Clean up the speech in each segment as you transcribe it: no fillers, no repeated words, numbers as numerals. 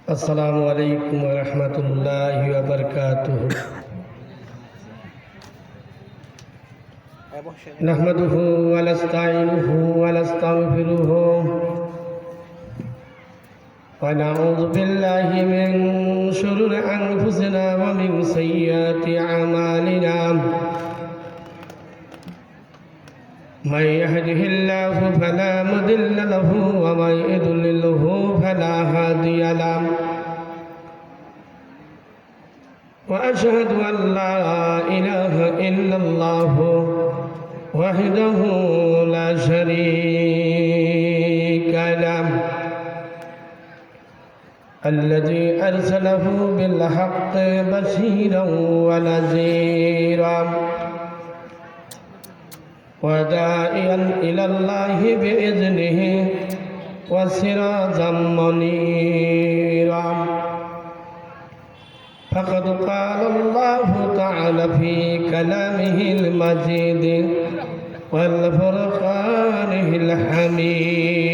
السلام عليكم ورحمة الله وبركاته. نحمده ونستعينه ونستغفره ونعوذ بالله من شرور أنفسنا ومن سيئات أعمالنا. من يهده الله فلا مضل له ومن يضلله فلا هادي له. وأشهد أن لا إله إلا الله وحده لا شريك له الذي أرسله بالحق بشيرا ونذيرا وداعيا إلى الله بإذنه وسراجا منيرا. فقد قال الله تعالى في كلامه المجيد والفرقانه الحميد.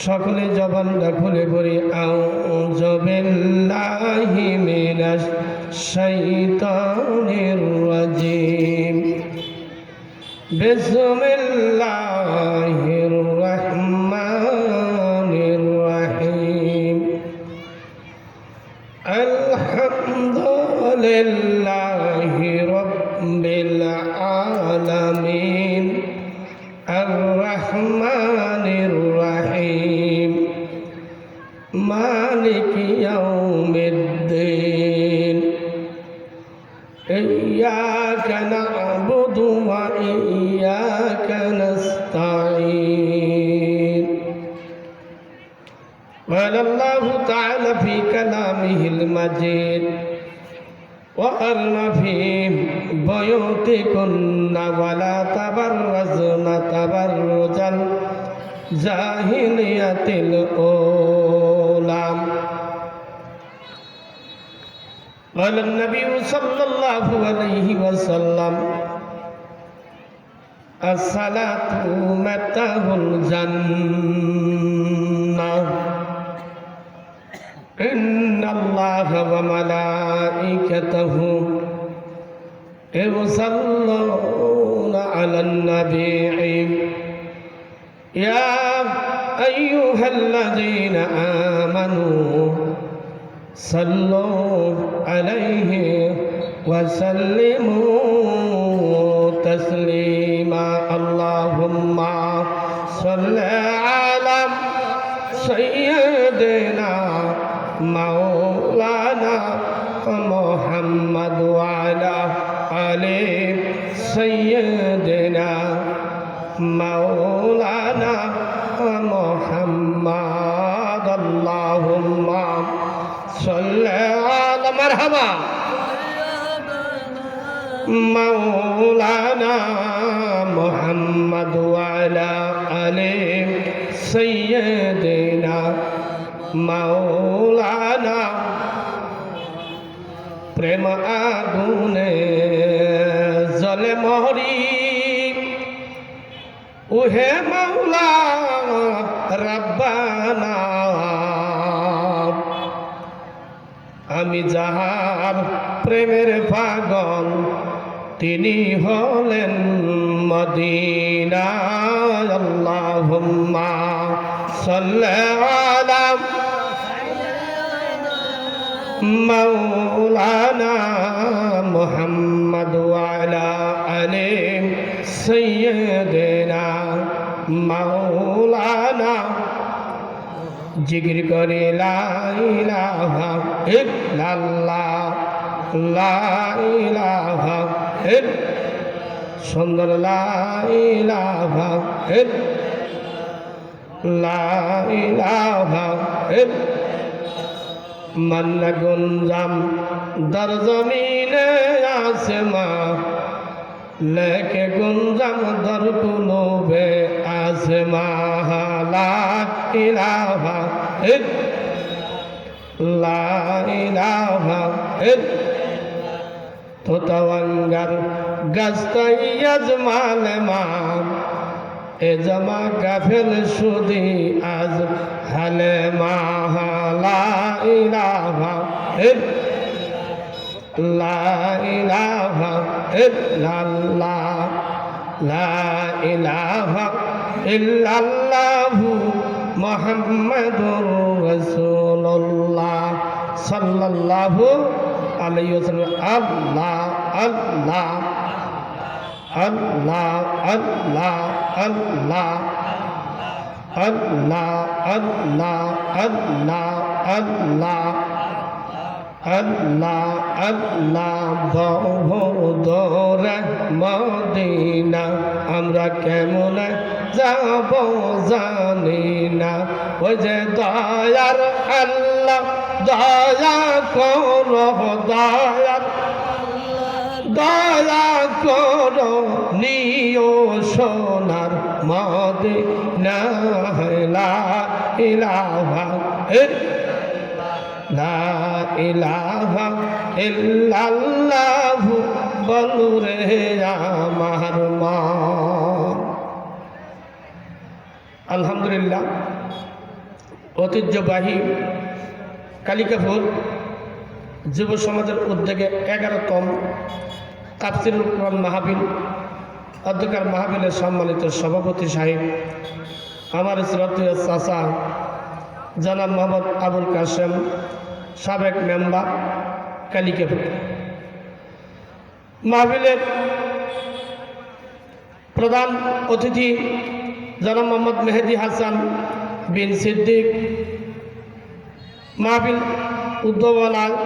সকলে জবানটা খুলে পড়ি আউযু বিল্লাহি মিনাশ শাইতানির রাজিম। বিসমিল্লাহির রহমানির রহিম। আলহামদুলিল্লাহি রাব্বিল আলামিন আর রহমানির রহিম মালিকি ইয়াউমিদ্দিন। ইয়্যাকা না'বুদু ওয়া ইয়্যাকা নাস্তাঈন। قال الله تعالى في كلامه المجيد وقرن في بيوتكن ولا تبرجن تبرج الجاهلية الأولى. قال النبي صلى الله عليه وسلم الصلاة مفتاح الجنة. إن الله وملائكته يصلون على النبي يا أيها الذين آمنوا صلوا عليه وسلموا تسليما. اللهم صل على سيدنا مولانا محمد وعلى آل سيدنا مولانا محمد. اللهم صل على مرحبا مولانا محمد وعلى آل سيدنا مولانا. প্রেম আগুনে জলে মহরি উহে মাওলা রাব্বানা। আমি যাহার প্রেমের পাগল তিনি হলেন মদিনা। আল্লাহুম্মা সাল্লি আলা مولانا محمد وعلى آل سيدنا مولانا. জিকির করে লা ইলাহা ইল্লাল্লাহ লা ইলাহা সুন্দর লা ইলাহা লা ইলাহা मन गुंजम दर जमीने आसमा लेके गुंजम दर कुलूबे आसमा. ला इलाहा ला इलाहा तो तवंगर गस्ताई अजमाल माम এ জামা কাফের সুদি আজ ইল্লাল্লাহ লা ইলাহা ইল্লাল্লাহু মুহাম্মাদুর রাসূলুল্লাহ সাল্লাল্লাহু আলাইহি ওয়াসাল্লাম। আল্লাহ আল্লাহ আল্লাহ আল্লাহ আল্লাহ আল্লাহ আল্লাহ আল্লাহ আল্লাহ আল্লাহ আল্লাহ বহুদূরে মদিনা আমরা কেমন যাব জানি না। ওই যে দয়ার আল্লাহ দয়া করো দয়ার দয়া করো নিও সোনার মদিনা লা ইলাহা লা ইলাহা ইল্লাল্লাহু বলু রে আমার মন। আলহামদুলিল্লাহ, ঐতিহ্যবাহী কালিকাপুর যুব সমাজের উদ্যোগে 11তম তাফসীরুল কুরআন মাহফিল অধ্যকার মাহফিলের সম্মানিত সভাপতি সাহেব আমার শ্রদ্ধেয় চাচা জনাব মোহাম্মদ আবুল কাশেম সাবেক মেম্বার কালিকাপুর, মাহফিলের প্রধান অতিথি জনাব মোহাম্মদ মেহেদি হাসান বিন সিদ্দিক, মাহফিল উদ্যোগনায়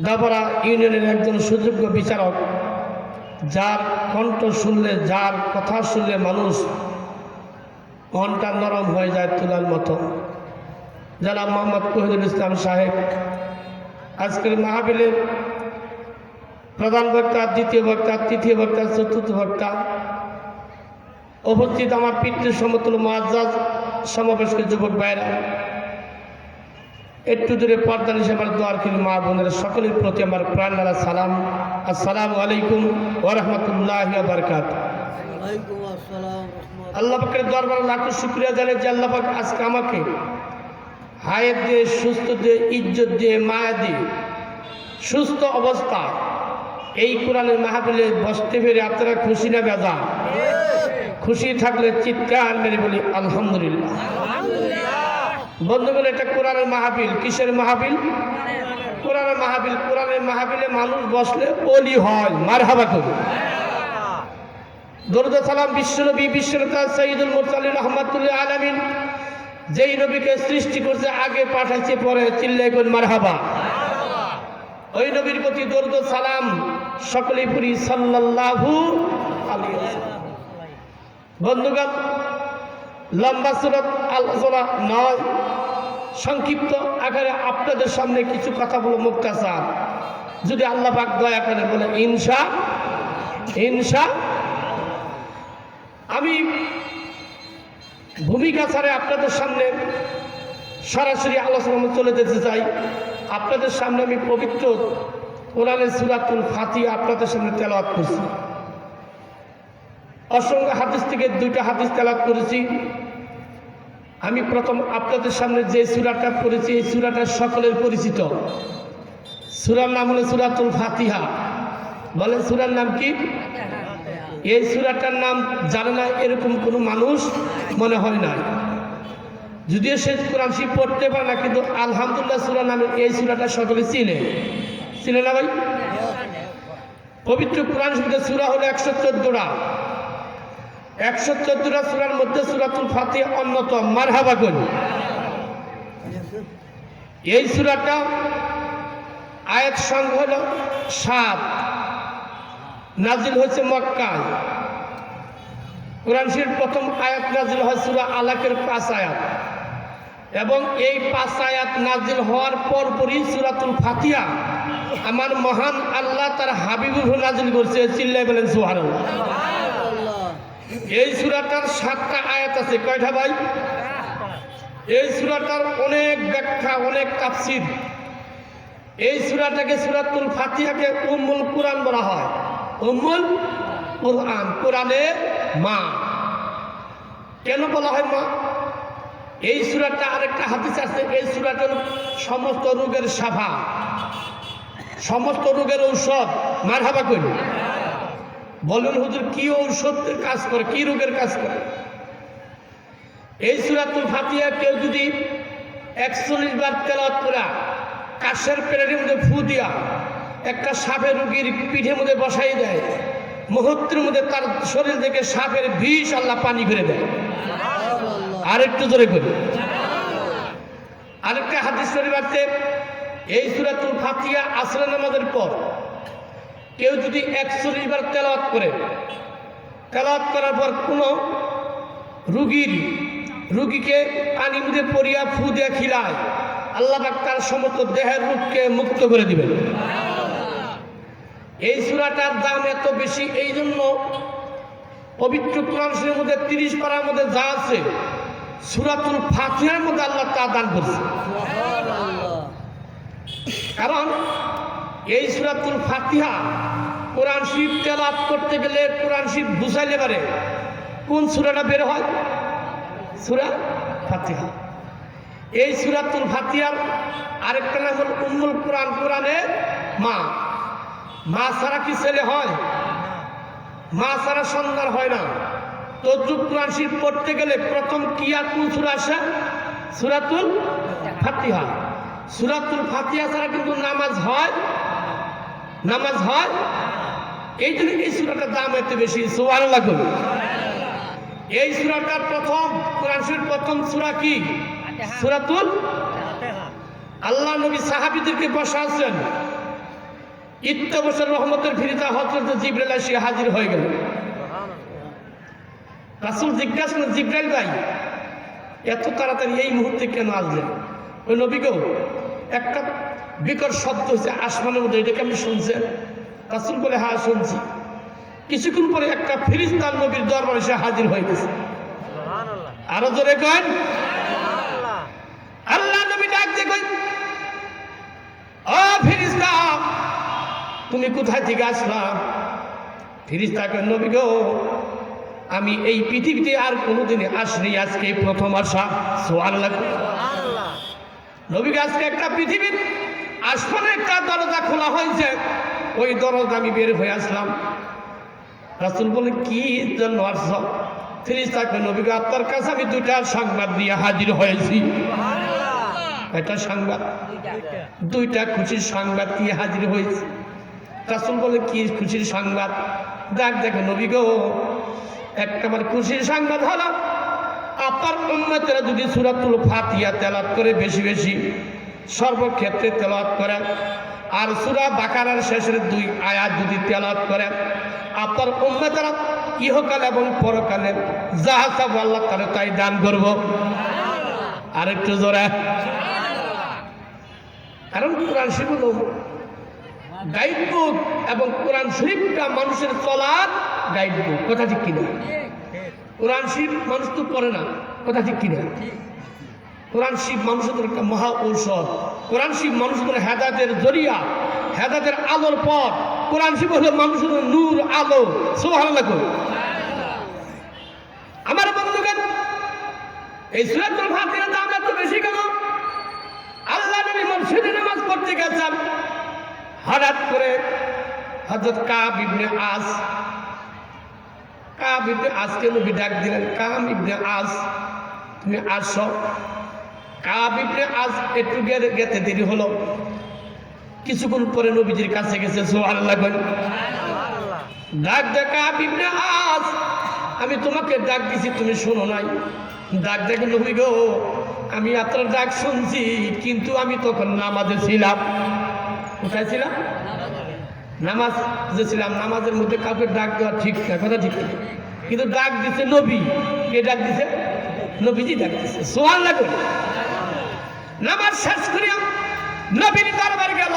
দাবরা ইউনিয়নের একজন সুযোগ্য বিচারক, যার কণ্ঠ শুনলে যার কথা শুনলে মানুষ মনটা নরম হয়ে যায় তুলার মতো, জনাব মোহাম্মদ তৌহিদুল ইসলাম সাহেব আজকের মাহফিলের প্রধান বক্তা, দ্বিতীয় বক্তা, তৃতীয় বক্তা, চতুর্থ বক্তা, উপস্থিত আমার পিতৃ সমতুল্য মুআজ্জাজ সমাবেশকে যুবক ভাইরা, একটু দূরে পর্দা নিশে আমার দোয়ারখিল মা বোনের সকলের প্রতি আমার প্রাণ ঢালা সালাম। আসসালামু আলাইকুম ওয়া রাহমাতুল্লাহি ওয়া বারাকাতুহু। আল্লাহ পাকের দরবারে লাখো শুকরিয়া জানাই যে আল্লাহ পাক আজকে আমাকে হায়াত দিয়ে, সুস্থ দিয়ে, ইজ্জত দিয়ে, মায়া দিয়ে সুস্থ অবস্থা এই কোরআনের মাহফিলে বসতে পেরে আপনারা খুশি না বেজা? খুশি থাকলে চিৎকার মেরে বলি আলহামদুলিল্লাহ। বন্ধুগণ, এটা কোরআনের মাহফিল। কিসের মাহফিল? কোরআনের মাহফিল। কোরআনের মাহফিলে মানুষ বসলে ওলি হয়। মারহাবা করুন। দরুদ সালাম বিশ্বনবী, বিশ্বনেতা সাইয়্যিদুল মুরসালিন রাহমাতুল লিল আলামিন, যেই নবীকে সৃষ্টি করছে আগে পাঠাইছে পরে, চিল্লাই করুন মারহাবা। ওই নবীর প্রতি দরুদ সালাম সকলেই পড়ি সাল্লাল্লাহু আলাইহি ওয়াসাল্লাম। বন্ধুগণ, লম্বা সুরত আলোচনা নয়, সংক্ষিপ্ত আকারে আপনাদের সামনে কিছু কথা বলো মুক্তাসার, যদি আল্লাহ পাক দয়া করে বলে ইনশা। আমি ভূমিকা ছাড়ে আপনাদের সামনে সরাসরি আলোচনা চলে যেতে চাই। আপনাদের সামনে আমি পবিত্র কোরআনের সূরাতুল ফাতিহা আপনাদের সামনে তেলাওয়াত করছি। অসংখ্য হাদিস থেকে 2টা হাদিস তেলাওয়াত করেছি। আমি প্রথম আপনাদের সামনে যে সূরাটা পড়েছি, এই সূরাটা সকলের পরিচিত। সূরার নাম হলো সূরাতুল ফাতিহা। বলেন সূরার নাম কি? এই সূরাটার নাম জানে না এরকম কোনো মানুষ মনে হয় না। যদিও সে কোরআন শরীফ পড়তে পারে না, কিন্তু আলহামদুলিল্লাহ সূরা নামে এই সূরাটা সকলে চিনে না ভাই? পবিত্র কোরআন শরীফের সূরা হলো 114টা। 114টা সূরার মধ্যে সূরাতুল ফাতিহা অন্যতম। মারহাবা করুন। এই সূরাটা আয়াত সংখ্যা হলো 7, নাজিল হয়েছে মক্কায়। কোরআন শরীফ প্রথম আয়াত নাজিল হয় সূরা আলাকের 5 আয়াত, এবং এই 5 আয়াত নাজিল হওয়ার পরপরই সূরাতুল ফাতিহা আমার মহান আল্লাহ তার হাবিবুর নাজিল করছে। চিল্লাই বলেন সুবহানাল্লাহ। এই সূরাটার 7টা আয়াত আছে। কয়টা ভাই? এই সূরাটার অনেক ব্যাখ্যা, অনেক তাফসীর। এই সূরাটাকে সূরাতুল ফাতিহাকে উম্মুল কুরআন বলা হয়। উম্মুল কুরআন, কোরআনের মা। কেন বলা হয় মা? এই সূরাটা আরেকটা হাদিস আছে, এই সূরাটার সমস্ত রোগের শাফা, সমস্ত রোগের ঔষধ মারহাবা কই? বলুন হুজুর কি ঔষধের কাজ করে, কি রোগের কাজ করে? এই সূরাতুল ফাতিহা কেউ যদি ৪১ বার তেলাওয়াত করে কাশের পেটের মধ্যে ফু দিয়া একটা সাপের রোগীর পিঠের মধ্যে বসাই দেয়, মুহূর্তের মধ্যে তার শরীর থেকে সাপের বিষ আল্লাহ পানি করে দেয়। আর একটু জোরে করি। আরেকটা হাদিস শরীফ আছে, এই সূরাতুল ফাতিহা আসরের নামাজের পর কেউ যদি ৪১ বার তেলাওয়াত করে, তেলাওয়াত করার পর কোনো রুগীকে পানি মধ্যে পড়িয়া ফু দিয়ে খিলায়, আল্লাহ পাক তার সমস্ত দেহের রোগকে মুক্ত করে দিবেন। এই সূরাটার দাম এত বেশি, এই জন্য পবিত্র কোরআন শরীফের মধ্যে ৩০ পারার মধ্যে যা আছে সূরাতুল ফাতিহার মধ্যে আল্লাহ তা দান করছে। কারণ এই সূরাতুল ফাতিহা কোরআন শরীফ তেলাওয়াত করতে গেলে, কোরআন শরীফ বুঝাইলে পারে কোন সূরাটা বের হয়? সূরা ফাতিহা। এই সূরাতুল ফাতিহার আরেকটা নাম হল উম্মুল কোরআন, কোরআনের মা। মা ছাড়া কি ছেলে হয়? মা ছাড়া সন্তান হয় না। তদ্রুপ কোরআন শরীফ পড়তে গেলে প্রথম কিয়া কোন সূরা আসে? সূরাতুল ফাতিহা। সূরাতুল ফাতিহা ছাড়া কিন্তু নামাজ হয়? নামাজ হয়? এই জন্য এই সূরাটার দাম এত বেশি। সুবহানাল্লাহ। এই সূরাটার প্রথম কোরআন শরীফ প্রথম সূরা কি? সূরাতুল আল্লাহ নবী সাহাবীদেরকে বসা আছেন, ইত্তে বছর রহমতের ফিরিতা হযরত জিবরাইল এসে হাজির হয়ে গেল। রাসূল জিজ্ঞাসা করলেন, জিবরাইল ভাই এত তাড়াতাড়ি এই মুহূর্তে কেন আসলেন? ওই নবীকেও একটা বিকট শব্দ হয়েছে আসমানের মধ্যে, এটাকে আপনি শুনছেন? রাসূল বলে, হ্যাঁ শুনছি। কিছুক্ষণ পরে একটা ফেরেশতা নবীর দরবারে এসে হাজির হয়ে গেছে। আরো জোরে কন। আল্লাহ নবী ডাক দিয়ে কই, ও ফেরেশতা তুমি কোথায় থেকে আসলা? ফেরেশতা কয়, নবী গো আমি এই পৃথিবীতে আর কোনোদিন আসনি, আজকে প্রথম আসা। সুবহানাল্লাহ। নবীকে আজকে একটা পৃথিবীর আসমানে একটা দরজা খোলা হয়েছে, ওই দরজা আমি বের হয়ে আসলাম। রাসূল বলে, কি জন্য আসছ? ফেরেশতা কয়, নবী গো আপনার কাছে আমি দুইটা সংবাদ নিয়ে হাজির হয়েছি। একটা সংবাদ, দুইটা খুশির সংবাদ নিয়ে হাজির হয়েছি। রাসূল বলে, কি খুশির সংবাদ? দেখো নবী গো, একবার খুশির সংবাদ হলো আপনার উম্মতেরা যদি সূরাতুল ফাতিহা তেলাওয়াত করে বেশি বেশি, সর্বক্ষেত্রে তেলাওয়াত করে, আর সূরা বাকারার শেষের 2 আয়াত যদি তেলাওয়াত করে, আপনার উম্মতেরা ইহকাল এবং পরকালে যা চাইবে আল্লাহ তাআলা তাই দান করব। আর একটু জোরে। কারণ কোরআন শরীফ হলো গাইড বুক, এবং কোরআন শরীফটা মানুষের চলার গাইড বুক। কথা ঠিক কিনা? কোরআন শরীফ মানুষ তো পড়ে না, কথা ঠিক কিনা? কোরআন শরীফ মানুষের একটা মহা ঔষধ। কোরআন শরীফ মানুষের হেদায়েতের জরিয়া, হেদায়েতের আলোর পথ। কোরআন শরীফ হলো মানুষের নূর, আলো। সুবহানাল্লাহ। আমার বন্ধুগণ, এই সূরাতুল ফাতিহার দাম এত বেশি কেন? আল্লাহ নবী মসজিদে নামাজ পড়তে গেছেন, হঠাৎ করে হযরত কাব ইবনে আসকে নবী ডাক দিলেন, কাব ইবনে আস তুমি আসো। কাব ইবনে আস একটু গেতে দেরি হলো, কিছুক্ষণ পরে নবীজির কাছে গেছে। সুবহানাল্লাহ। ডাক দে, কাব ইবনে আস আমি তোমাকে ডাক দিছি তুমি শোনো নাই। ডাক দেখে, নবী গো আমি আপনার ডাক শুনছি, কিন্তু আমি তখন নামাজে ছিলাম। কোথায় ছিলাম? নামাজে ছিলাম। নামাজের মধ্যে কাউকে ডাক দেওয়া ঠিক না, কথা ঠিক না, কিন্তু ডাক দিছে নবী। কে ডাক দিছে? নবীজি ডাক দিছে। সুবহানাল্লাহ। নামাজ শেষ করিয়া নবীর দরবারে গেল,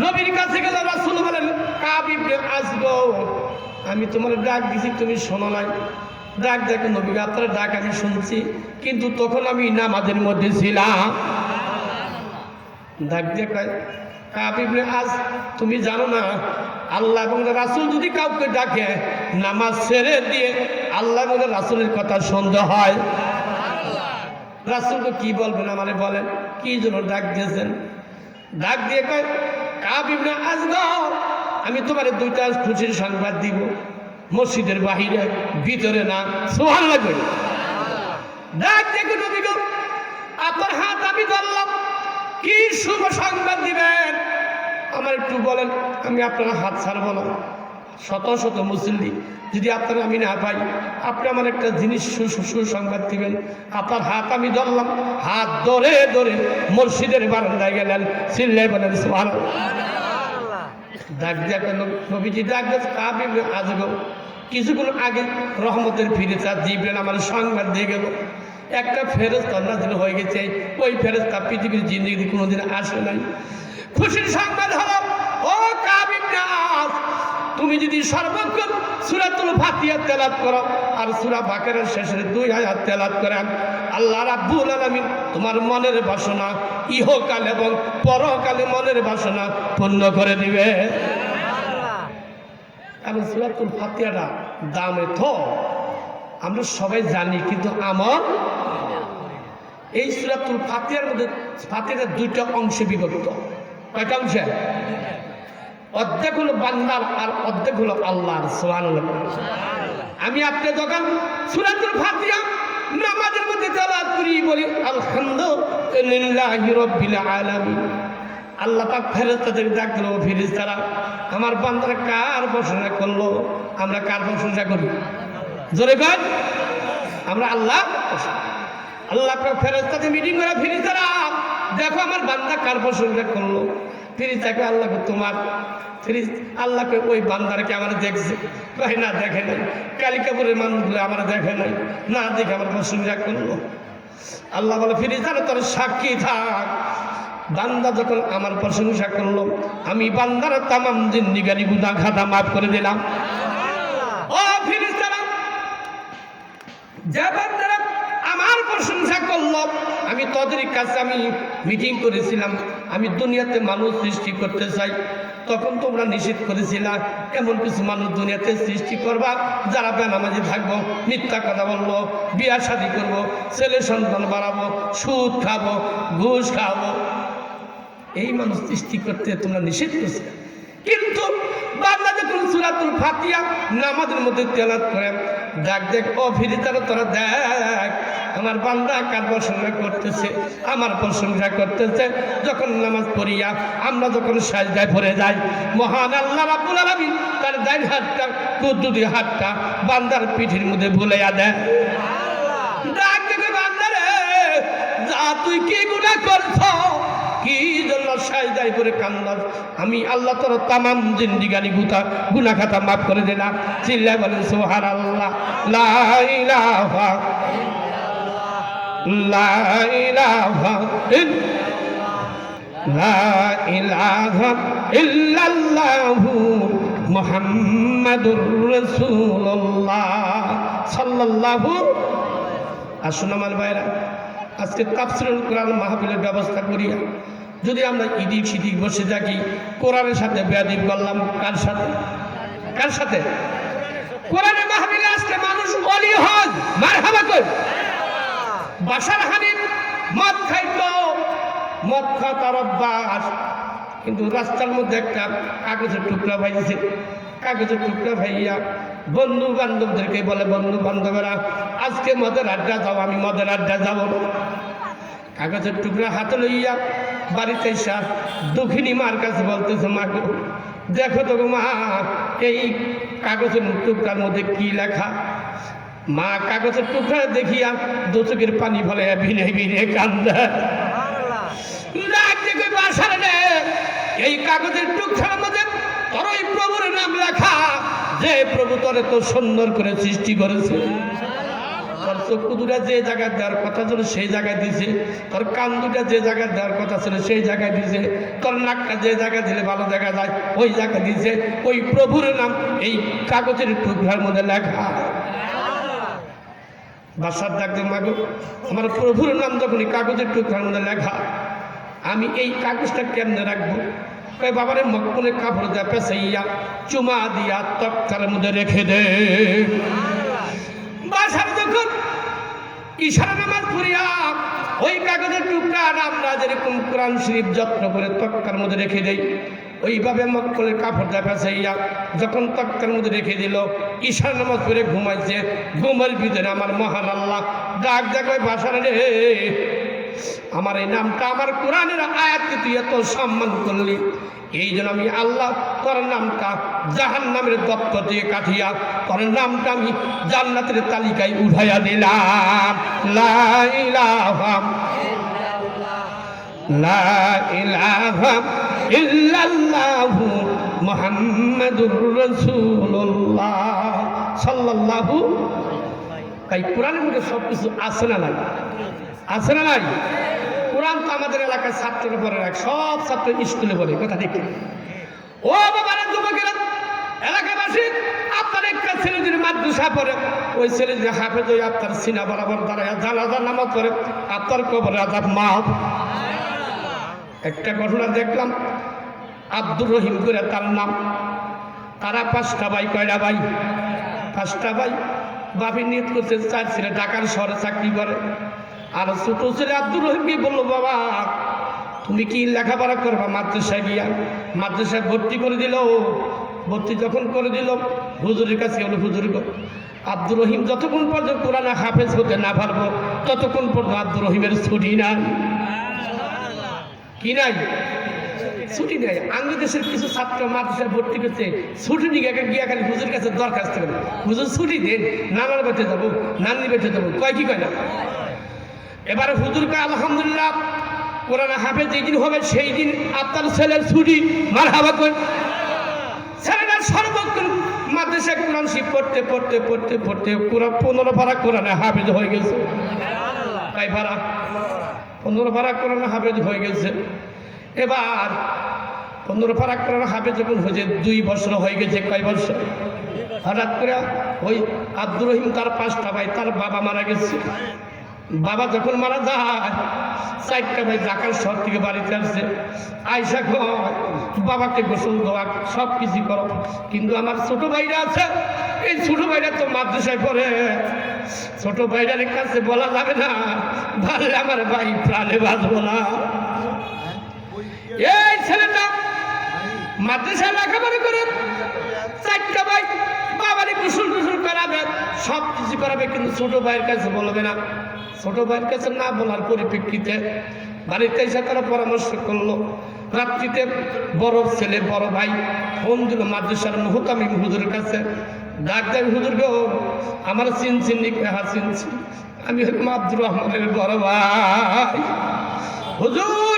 নবীর কাছে গেল। রাসূল বলেন, কাব ইবনে আস গো আমি তোমার ডাক দিছি তুমি শোনো নাই। ডাক দেখো নবী আপনার ডাক আমি শুনছি, কিন্তু তখন আমি নামাজের মধ্যে ছিলাম। ডাক দিয়ে কয়, কাব ইবনে আস তুমি জানো না আল্লাহ এবং রাসূল যদি কাউকে ডাকে নামাজ ছেড়ে দিয়ে আল্লাহ এবং রাসূলের কথা শুনতে হয়। রাসূলকে কি বলবেন আমারে বলেন, কি জন্য ডাক দিয়েছেন? ডাক দিয়ে কয়, কাব ইবনে আস গো আমি তোমার দুইটা খুশির সংবাদ দিব, মসজিদের বাহিরে, ভিতরে না। সুবহানাল্লাহ কই ডাক দেখো নবী গো, আপনার হাত আমি ধরলাম, কি শুভ সংবাদ দিবেন আমার একটু বলেন, আমি আপনার হাত ছাড়বো না। শত শত মুসল্লি যদি আপনারা আমি না পাই, আপনি আমার একটা জিনিস সুসংবাদ দিবেন। আপনার হাত আমি ধরলাম, হাত ধরে ধরে মসজিদের বারান্দায় গেলেন, চিল্লাই বলেন সুবহানাল্লাহ। ডাক দিয়া কেন নবীজি ডাক দিয়ে কাব ইবনে আজব কিছুক্ষণ আগে রহমতের ফিরেস্তা জিবরাইল আমার সংবাদ দিয়ে গেল, একটা ফেরেশতা নাযিল হয়ে গেছে। ওই ফেরেশতা পৃথিবীর জিন্দেগিতে কোনোদিন আসে নাই। খুশির সংবাদ হলো, ও কাব ইবনে আজ, তুমি যদি সর্বক্ষণ সূরাতুল ফাতিহা তেলাওয়াত করো আর সূরা বাকারার শেষের 2 আয়াত তেলাওয়াত করেন, আল্লাহ রাব্বুল আলামিন তোমার মনের বাসনা ইহকাল এবং পরকালে মনের বাসনা পূর্ণ করে দিবে। কারণ সূরাতুল ফাতিহাটা দামে তো আমরা সবাই জানি, কিন্তু আমার এই সূরাতুল ফাতিহার মধ্যে ফাতিহার 2টা অংশে বিভক্ত। কয়টা অংশে? অর্ধেক হলো বান্দার আর অর্ধেক হলো আল্লাহর। সুবহানাল্লাহ। আমি আপনি যখন সূরাতুল ফাতিহা নামাজের মধ্যে তেলাওয়াত করি, বলি আলহামদুলিল্লাহি রাব্বিল আলামিন, আল্লাহ পাক ফেরেশতাদের ডাক দিল, ফেরেশতারা আমার বান্দারা কার প্রশংসা করলো? আমরা কার প্রশংসা করি? জোরে কর। আমরা আল্লাহ আল্লাহ পাক ফেরেশতাদের মিটিং করে, ফেরেশতারা দেখো আমার বান্দা কার প্রশংসা করলো। ফেরেশতাকে আল্লাহকে তোমার আল্লাহকে ওই বান্দারকে আমার দেখছে, ভাই না দেখে নাই। কালিকাপুরের মানুষগুলো আমার দেখে নাই, না দেখে আমার প্রশংসা করলো। আল্লাহ বলে, ফেরেশতারা তোর সাক্ষী থাক, বান্দা যখন আমার প্রশংসা করলো, আমি বান্দার তামাম জিন্দেগানি গুনাহ খাতা মাফ করে দিলাম। ও ফেরেশতারা, যে বান্দারা আমার প্রশংসা করলো, আমি তোদের কাছে আমি মিটিং করেছিলাম, আমি দুনিয়াতে মানুষ সৃষ্টি করতে চাই, তখন তোমরা নিষেধ করেছিলা এমন কিছু মানুষ দুনিয়াতে সৃষ্টি করবা যারা বেনামাজি থাকবো, মিথ্যা কথা বলবো, বিয়া শাদী করবো, ছেলে সন্তান বাড়াবো, সুদ খাবো, ঘুষ খাবো, এই মানুষ সৃষ্টি করতে তোমরা নিষেধ করছিলে। কিন্তু বান্দা যখন সূরাতুল ফাতিহা নামাজের মধ্যে তেলাওয়াত করে, ডাক দেখ ও ফেরেশতারা তোরা দেখ আমার বান্দা কার প্রশংসা করতেছে, আমার প্রশংসা করতেছে। যখন নামাজ পড়িয়া আমরা যখন সাজদায় পড়ে যাই, মহান আল্লাহ রাব্বুল আলামিন তার ডান হাতটা কুদ্দুদি হাতটা বান্দার পিঠের মধ্যে বুলাইয়া দেয়। ডাক দেখে বান্দারে, যা তুই কি গুনাহ করছ, কি জন্য সাজদায় পড়ে কান্দাস, আমি আল্লাহ তোর তামাম জিন্দেগানি গুনাহ খাতা মাফ করে দিলাম। চিল্লায় বলেন সুবহানাল্লাহ। লা ইলাহা লা ইলাহা লা ইলাহা ইল্লাল্লাহু মুহাম্মাদুর রাসূলুল্লাহ সাল্লাল্লাহু। আসুন আমার ভাইরা, আজকে তাফসীরুল কোরআন মাহফিলের ব্যবস্থা করিয়া যদি আমরা ইদিক সিদিক বসে থাকি, কোরআনের সাথে বেয়াদবি করলাম। কার সাথে? কার সাথে? কোরআনের মাহফিলে আজকে মানুষ ওলি হজ মারহাবা কই। বাশার হানিফ মদ খাইতো, মদ খাওয়া তার অভ্যাস, কিন্তু রাস্তার মধ্যে একটা কাগজের টুকরা ভাইছে, কাগজের টুকরা ভাইয়া বন্ধু বান্ধবদেরকে বলে, বন্ধু বান্ধবেরা আজকে মদের আড্ডা যাও, আমি মদের আড্ডা যাব। কাগজের টুকরা হাতে লইয়া বাড়িতে এসে দুঃখিনী মার কাছে বলতেছে, মা গো দেখো তো গো মা, এই কাগজের টুকরার মধ্যে কি লেখা। মা কাগজের টুকরা দেখিয়া দু চোখের পানি ফলে ভিনে ভিনে কান্দে। এই কাগজের টুকরার মধ্যে তোর ওই প্রভুর নাম লেখা, যে প্রভু তোরে তো সুন্দর করে সৃষ্টি করেছে। তোর চক্ষু দুটা যে জায়গায় দেওয়ার কথা ছিল সেই জায়গায় দিছে, তোর কান দুটা যে জায়গায় দেওয়ার কথা ছিল সেই জায়গায় দিছে, তোর নাকটা যে জায়গায় দিলে ভালো দেখা যায় ওই জায়গায় দিছে। ওই প্রভুর নাম এই কাগজের টুকরার মধ্যে লেখা। বাসার ডাকতে, মাগো আমার প্রভুর নাম যখন এই কাগজের টুকরার মধ্যে লেখা, আমি এই কাগজটা কেমনে রাখবো? কয় বাবারে মক্কলে কাপড় দেয়া পেঁচাইয়া চুমা দিয়া তক্তার মধ্যে রেখে দে। বাসার যখন ইশারা নামাজ পড়িয়া ওই কাগজের টুকরা আমরা যেরকম কোরআন শরীফ যত্ন করে তক্তার মধ্যে রেখে দেই, ওইভাবে মক্কলের কাপড়টা পেঁচাইয়া যখন তক্তার মধ্যে রেখে দিল, ঈশার নামাজ পড়ে ঘুমাইছে। ঘুমের ভিতরে আমার মহান আল্লাহ ডাক দেখায়, বাসার রে, আমার এই নামটা আমার কোরআনের আয়াতকে তুই এত সম্মান করলি, এই জন্য আমি আল্লাহ তোর নামটা জাহান্নামের দপ্তর দিয়ে কাটিয়া তোর নামটা আমি জান্নাতের তালিকায় উঠাইয়া দিলাম। লা ইলাহা লা ইলাহা ইল্লাল্লাহু মুহাম্মাদুর রাসূলুল্লাহ সাল্লাল্লাহু। তাই কোরআনের মধ্যে সব কিছু আছে না নাই? আছে না নাই? কোরআন তো আমাদের এলাকায় ছাত্রের পরে রাখ, সব ছাত্র স্কুলে বলে, কথা দেখি। ও বাবারা, যুবকেরা, এলাকাবাসী, আপনার একটা ছেলে যদি মাদ্রাসা পড়ে, ওই ছেলে যদি হাফেজ হয়ে আপনার সিনা বরাবর দাঁড়ায় জানাজা নামাজ পড়ে, আপনার কবরে আযাব মাফ। একটা ঘটনা দেখলাম, আব্দুর রহিম করে তার নাম। তারা 5টা ভাই। কয়টা ভাই? 5টা ভাই। বাপি নিয়ত করছে 4 ছেলে ঢাকার শহরে চাকরি করে। আর ছোট ছেলে আব্দুর রহিমকে বললো, বাবা তুমি কি লেখাপড়া করবা? মাদ্রাসায় গিয়া। মাদ্রাসায় ভর্তি করে দিল। ভর্তি যখন করে দিল, হুজুরের কাছে গেল। হুজুর গো, আব্দুর রহিম যতক্ষণ পর্যন্ত কোরআনে হাফেজ হতে না পারবো, ততক্ষণ পর্যন্ত আব্দুর রহিমের ছুটি নাই। কি নাই? ছুটি নেই। বাংলাদেশের কিছু ছাত্র মাদ্রাসায় ভর্তি করছে, ছুটি নিয়ে গিয়া খালি হুজুর কাছে দরখাস্ত করে, হুজুর ছুটি দেন, নানার বেঁচে যাবো, নানির বেঁচে যাবো। কয় কি কয় না? এবারে হুজুর কয়, আলহামদুলিল্লাহ, কোরআনে হাফেজ যেদিন হবে সেই দিন আপনার ছেলের ছুটি। মারহাবা কই। ছেলেটার সর্বক্ষণ মাদ্রাসায় কোরআন শিব পড়তে পড়তে পড়তে পড়তে 15 পারা কোরআনে হাফেজ হয়ে গেছে। কয় পারা? 15 পারা কোরআনে হাফেজ হয়ে গেছে। এবার 15 পারা কোরআনে হাফেজ যখন হয়েছে, 2 বছর হয়ে গেছে। কয় বছর? হঠাৎ করে ওই আব্দুর রহিম, তার 5টা ভাই, তার বাবা মারা গেছে। বাবা যখন মারা যায়, 4টা ভাই ঢাকার শহর থেকে বাড়িতে আসছে। আয়সা কয়, বাবাকে গোসল দেওয়া, সব কিছু করো, কিন্তু আমার ছোট ভাইরা আছে, এই ছোট ভাইরা তো মাদ্রাসায় পড়ে, ছোট ভাইরার কাছে বলা যাবে না, ভালো আমার ভাই প্রাণে বাঁচবো না। এই ছেলেটা মাদ্রাসায় লেখাপড়া করে, 4টা ভাই বাবারে গোসল গোসল করাবে, সব কিছু করাবে, কিন্তু ছোট ভাইয়ের কাছে বলবে না। ছোট ভাইয়ের কাছে না বলার পরিপ্রেক্ষিতে বাড়িতে এসে তারা পরামর্শ করলো। রাত্রিতে বড় ছেলে, বড় ভাই ফোন দিল মাদ্রাসার মুহতামিম হুজুরের কাছে। ডাক দেয়, হুজুর গো, আমার চিনছেন? হ্যাঁ চিনছি, আমি হলাম আব্দুর রহমানের বড় ভাই। হুজুর,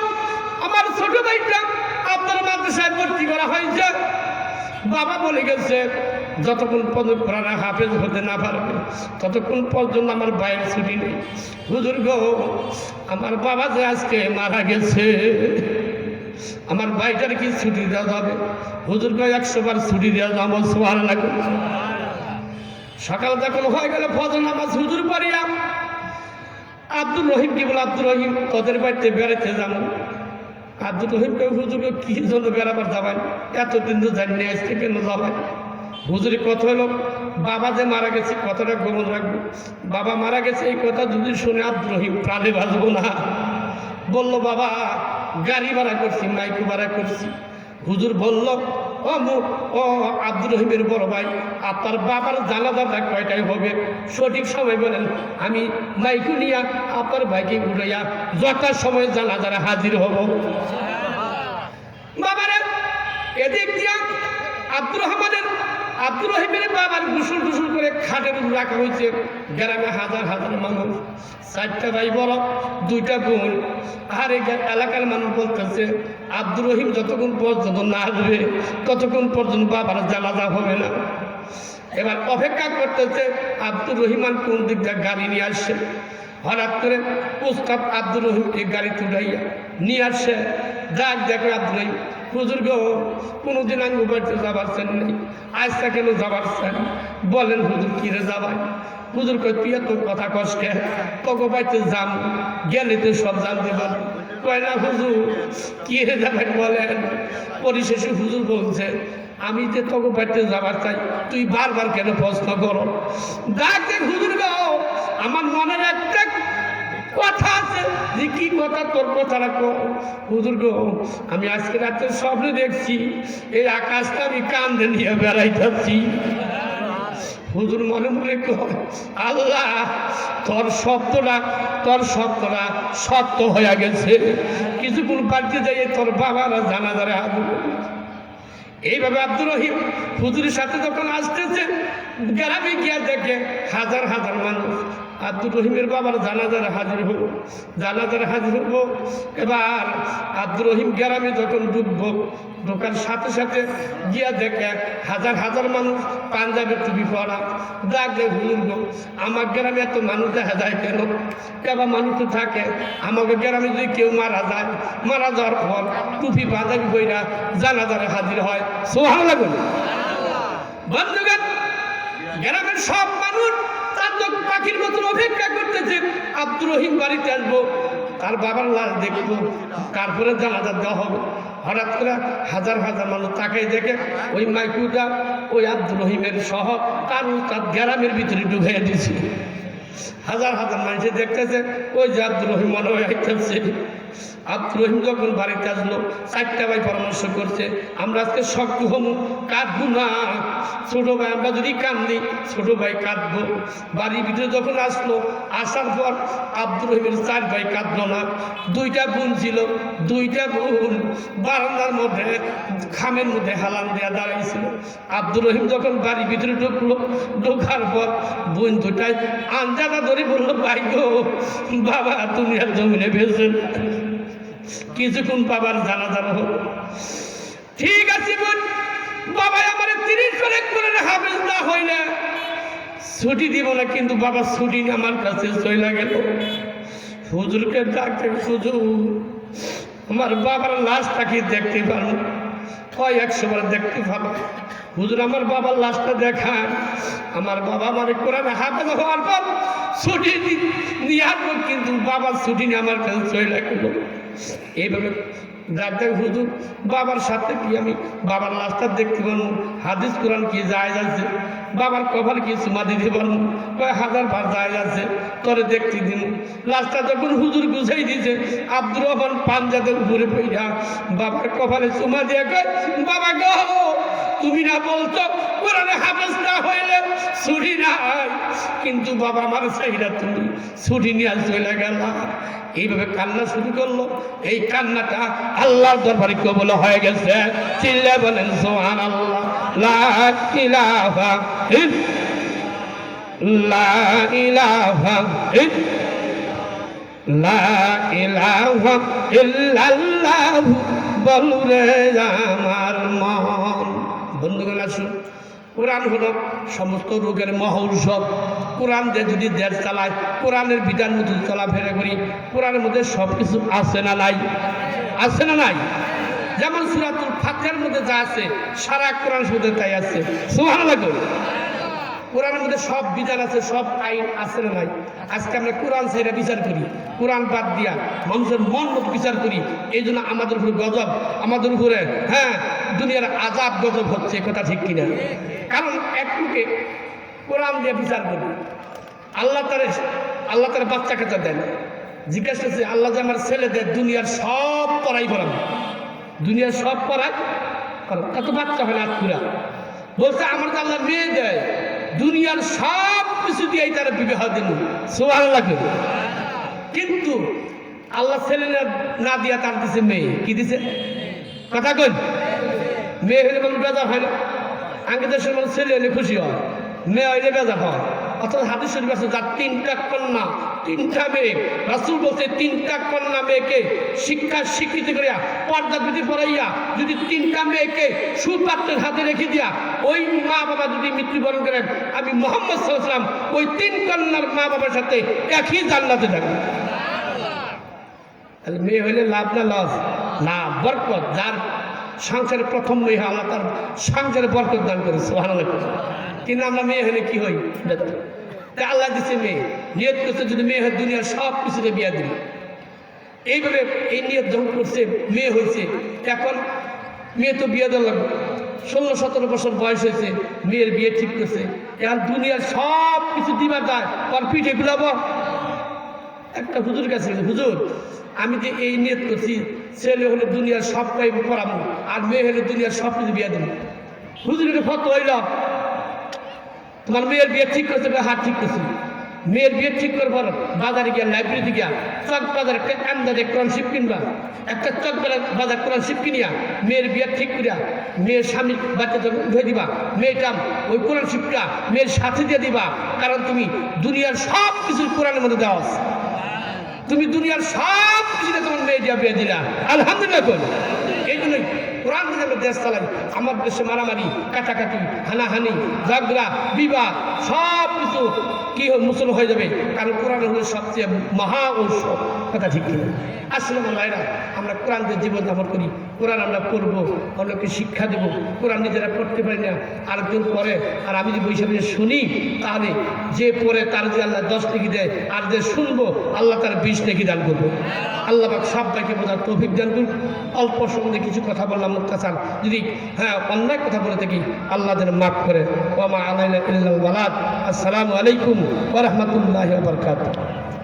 আমার ছোট ভাইটা আপনার মাদ্রাসায় ভর্তি করা হয়েছে। বাবা বলে গেছে, যতক্ষণ পর্যন্ত কোরআনে হাফেজ হতে না পারবে, ততক্ষণ পর্যন্ত আমার ভাইয়ের ছুটি নেই। হুজুর গো, আমার বাবা যে আজকে মারা গেছে, আমার ভাইটার কি ছুটি দেওয়া যাবে? হুজুর গো, 100 বার ছুটি দেওয়া যাবো। সুবহানাল্লাহ। সকাল যখন হয়ে গেল, ফজর নামাজ হুজুর পড়িয়া আব্দুর রহিম কি বলে, আব্দুর রহিম তোদের বাড়িতে বেড়াতে যাবো। আব্দুর রহিমকে হুজুর কি জন্য বেড়াবার যাবেন? এতদিন তো জানি না, আজকে কেন যাবেন? হুজুরের কথা হলো, বাবা যে মারা গেছে কথাটা গোপন রাখবো। বাবা মারা গেছে এই কথা যদি শুনে আব্দুর রহিম প্রাণে বাঁচবো না। বললো, বাবা গাড়ি ভাড়া করছি, মাইকো ভাড়া করছি। হুজুর বলল, ও আব্দুর রহিমের বড় ভাই, আপনার বাবার জানাজাটা কয়টায় হবে সঠিক সময় বলেন, আমি মাইকো নিয়া আপনার ভাইকে উঠাইয়া যথার সময় জানাজারা হাজির হব। বাবারে এদিক দিয়া আব্দুর রহিমের বাবার গোসল গোসল করে খাটের উপর রাখা হয়েছে। গ্রামে হাজার হাজার মানুষ, 4টা ভাই বড়, 2টা বোন। আর এই এলাকার মানুষ বলতেছে, আব্দুর রহিম যতক্ষণ পর্যন্ত না আসবে, ততক্ষণ পর্যন্ত বাবার জানাজা হবে না। এবার অপেক্ষা করতেছে আব্দুর রহিমান কোন দিক দিয়ে গাড়ি নিয়ে আসছে। হঠাৎ করে উস্তাদ আব্দুর রহিমকে গাড়িতে উঠাইয়া নিয়ে আসছে। ডাক দেখো আব্দুর রহিম, হুজুর গো, কোনোদিন আমি বাড়িতে যাবার চান নেই, আজটা কেন যাবার চান? বলেন হুজুর, কিরে যাবাই? হুজুর কয়, তুই এত কথা কষ্টে, তোকে বাড়িতে যাম, গেলে তো সব জানতে পারবি। কয় না হুজুর, কিরে যাবেন বলেন? পরিশেষে হুজুর বলছে, আমি যে তোকে বাড়িতে যাবার চাই, তুই বারবার কেন প্রশ্ন করো? ডাক দেখ হুজুর গো, আমার মনের একটা কথা আছে যে বলছি কি কথা, তোর কথা রাখো। হুজুর গো, আমি আজকে রাতে স্বপ্নে দেখছি এই আকাশটা আমি কান্দে নিয়ে বেড়াইতেছি। হুজুর মনে মনে কয়, আল্লাহ তোর শব্দটা সত্য হয়ে গেছে। কিছুক্ষণ বাড়তে যাই তোর বাবারা জানাজারে হাজির। এইভাবে আব্দুর রহিম হুজুরের সাথে যখন আসতেছে, গ্রামে গিয়া দেখে হাজার হাজার মানুষ আব্দুর রহিমের বাবার জানাজারে হাজির হবো। এবার আব্দুর রহিম গ্রামে যখন ঢোকার সাথে সাথে গিয়া দেখে হাজার হাজার মানুষ পাঞ্জাবের টুপি পরা। দেখে হুজুর গো, আমার গ্রামে এত মানুষ দেখা যায় কেন? এবার মানুষ তো থাকে, আমাকে গ্রামে যদি কেউ মারা যাওয়ার পর টুপি পাঞ্জাবি বইরা জানাজারে হাজির হয়। সুবহানাল্লাহ। বন্ধুগণ, গ্রামের সব মানুষ চাতক পাখির মতন অপেক্ষা করতেছে আব্দুর রহিম বাড়িতে আসবো, তার বাবার লাশ দেখবো, তারপরে জানাজা দেওয়া হবে। হঠাৎ করে হাজার হাজার মানুষ তাকাই দেখে ওই মাইকুটা ওই আব্দুর রহিমের সহ তার গ্রামের ভিতরে ঢুকাইয়া দিয়েছে। হাজার হাজার মানুষে দেখতেছে ওই যে আব্দুর রহিম মনে হয়ে আসতেছে। আব্দুর রহিম যখন বাড়িতে আসলো, 4টা ভাই পরামর্শ করছে, আমরা আজকে শক্ত হমু, কাঁদবো না। ছোট ভাই আমরা যদি কান্দি, ছোট ভাই কাঁদবো। বাড়ির ভিতরে যখন আসলো, আসার পর আব্দুর রহিমের 4 ভাই কাঁদলো না। 2টা বোন ছিল, 2টা বোন বারান্দার মধ্যে খামের মধ্যে হালান দেওয়া দাঁড়িয়েছিল। আব্দুর রহিম যখন বাড়ির ভিতরে ঢোকার পর বোন 2টাই আঞ্জাদা ধরে বললো, ভাই গো, বাবা দুনিয়ার জমিনে বেঁচে। কিছুক্ষণ বাবার জানাজার হোক। ঠিক আছে বোন, বাবা আমার 30 করে হাফেজ না হইলে ছুটি দিব না, কিন্তু বাবা ছুটি আমার কাছে চলে গেল। হুজুরকে ডাকতে, হুজুর আমার বাবার লাশটা কি দেখতে পারো? 100 বার দেখতে পাবো। হুজুর আমার বাবার লাশটা দেখান। আমার বাবা আমার কোরআনে হাফেজ হওয়ার পর ছুটি নিয়ে আসবো, কিন্তু বাবার ছুটি নিয়ে আমার কাছে চলে গেল। এইভাবে ডাক্তার হুজুর বাবার সাথে কি আমি বাবার লাশটা দেখতে পারবো? হাদিস কোরআন কি যায় আছে? বাবার কপাল কি চুমা দিতে পারবো? 1000 বার যায় আছে, তোরে দেখতে দিন। লাশটা যখন হুজুর গুছাই দিয়েছে, আব্দুর রহমান পাঞ্জাদের উপরে পইরা বাবার কপালে চুমা দিয়ে কয়, বাবা গো, তুমি না বলতো কোরআনে হাফেজ না হইলে ছুটি নাই, কিন্তু বাবা আমার চাহিদা তুমি ছুটি নিয়ে চলে গেল। এইভাবে কান্না শুরু করলো। এই কান্নাটা আল্লাহর দরবারে কবুল হয়ে গেছে। চিল্লা বলেন সুবহানাল্লাহ। লা ইলাহা ইল্লাল্লাহ বলু রে আমার মন। বন্ধুগণ আসুন, কোরআন হলো সমস্ত রোগের মহৌষধ। কোরআন দিয়ে যদি দেশ চালায়, কোরআনের বিধান মতো চলাফেরা করি, কোরআনের মধ্যে সব কিছু আছে না নাই? আছে না নাই? যেমন সূরাতুল ফাতিহার মধ্যে যা আছে, সারা কোরআন শুধু তাই আছে। সুবহানাল্লাহ। কোরআনের মধ্যে সব বিধান আছে, সব আইন আছে না নাই? আজকে আমরা কোরআন ছেড়ে বিচার করি, কোরআন বাদ দিয়া মানুষের মন মতো বিচার করি। এই জন্য আমাদের উপরে গজব, আমাদের উপরে দুনিয়ার আযাব গজব হচ্ছে। কথা ঠিক কিনা? কারণ এক লোকে কোরআন দিয়ে বিচার করি। আল্লাহ তার বাচ্চা কাচ্চা দেন, জিজ্ঞাসা করছে, আল্লাহ যে আমার ছেলেদের দুনিয়ার সব পড়াই করাবো, দুনিয়ার সব পড়াই করাবো, তা তো বাচ্চা হয় না। পুরা বলছে আমার তো আল্লাহ মেয়ে দেয়, দুনিয়ার সব কিছু দিয়েই তারা বিবাহ দিন। সুবহানাল্লাহ। কিন্তু আল্লাহ ছেলে না দিয়া তার দিছে মেয়ে। কি দিছে? কথা কই। মেয়ে হইলে মানুষ বেজার হয় না? আগে দেশের মানুষ ছেলে হইলে খুশি হয়, মেয়ে হইলে বেজার হয়। অর্থাৎ হাদিস শরীফ আছে, যার 3টা কন্যা 3টা মেয়ে, রাসূল বলছে 3টা কন্যা মেয়েকে শিক্ষা স্বীকৃতি করিয়া পর্দা বিধি পড়াইয়া যদি 3টা মেয়েকে সুপাত্রের হাতে রেখে দিয়া ওই মা বাবা যদি মৃত্যুবরণ করেন, আমি মুহাম্মদ সাল্লাল্লাহু আলাইহি ওয়াসাল্লাম ওই 3 কন্যার মা বাবার সাথে একই জান্নাতে থাকবো। তাহলে মেয়ে হইলে লাভ না লস? লাভ, বরকত। যার সংসারের প্রথম মেয়ে হয়, আল্লাহ তার সংসারে বরকত দান করে। সুবহানাল্লাহ। কিন্তু আমরা মেয়ে হলে কি হই? আল্লাহ দিচ্ছে মেয়ে, নিয়ত করছে যদি মেয়ে হয় দুনিয়ার সব কিছুতে বিয়া দিল। এইভাবে এই নিয়ত যখন করছে, মেয়ে হয়েছে, এখন মেয়ে তো বিয়ে দেওয়া লাগবে। 16-17 বছর বয়স হয়েছে, মেয়ের বিয়ে ঠিক করছে। এখন দুনিয়ার সব কিছু দিবার যায়, ওর পিঠে গুলাবো। একটা হুজুর কাছে গেছে, হুজুর আমি যে এই নিয়ত করছি ছেলে হলে দুনিয়ার সব পাই পড়াবো আর মেয়ে হলে দুনিয়ার সব কিছু বিয়ে দেবো। হুজুর এটা ফত হইল, তোমার মেয়ের বিয়ে ঠিক করছে? হ্যাঁ ঠিক করছি। মেয়ের বিয়ে ঠিক করবার বাজারে গিয়া লাইব্রেরিতে গিয়া চক বাজার একটা আন্দাজে কোরআন শিব কিনবা, একটা চক বাজার কোরআন শিব কিনিয়া মেয়ের বিয়ে ঠিক করিয়া মেয়ের স্বামী বাচ্চা যখন উঠে দিবা, মেয়েটা ওই কোরআন শিবটা মেয়ের সাথে দিয়ে দিবা। কারণ তুমি দুনিয়ার সব কিছুর কোরআনের মধ্যে দেওয়া আছে, তুমি দুনিয়ার সব কিছুতে তোমার মেয়ে দিয়া বিয়ে দিলা, আলহামদুলিল্লাহ কর। এই জন্যই কোরআন যদি আমরা দেশ চালাই, আমার দেশে মারামারি, কাটাকাটি, হানাহানি, ঝগড়া, বিবাদ সব কিছু কি মুসল হয়ে যাবে। কারণ কোরআন হলো সবচেয়ে মহা ঔষধ, কথা ঠিক কিনা? আসলে ভাইরা, আমরা কোরআন দিয়ে জীবন যাপন করি, কোরআন আমরা পড়বো, অন্যকে শিক্ষা দেবো। কোরআন নিজেরা পড়তে পারি না, আরেকজন পড়ে, আর আমি যদি বৈশাখ শুনি, তাহলে যে পড়ে তার যে আল্লাহ 10 নেকি দেয়, আর যে শুনবো আল্লাহ তার 20 নেকি দান করবো। আল্লাহ পাক সবাইকে বোঝার তৌফিক দান করুন। অল্প সময়ে কিছু কথা বললাম মুক্তাসার, যদি অন্যায় কথা বলে থাকি আল্লাহ যেন মাফ করে। ওয়া মা আলাইনা ইল্লাল বালাগ। আসসালামু আলাইকুম ওয়া রাহমাতুল্লাহি ওয়া বারাকাতুহু।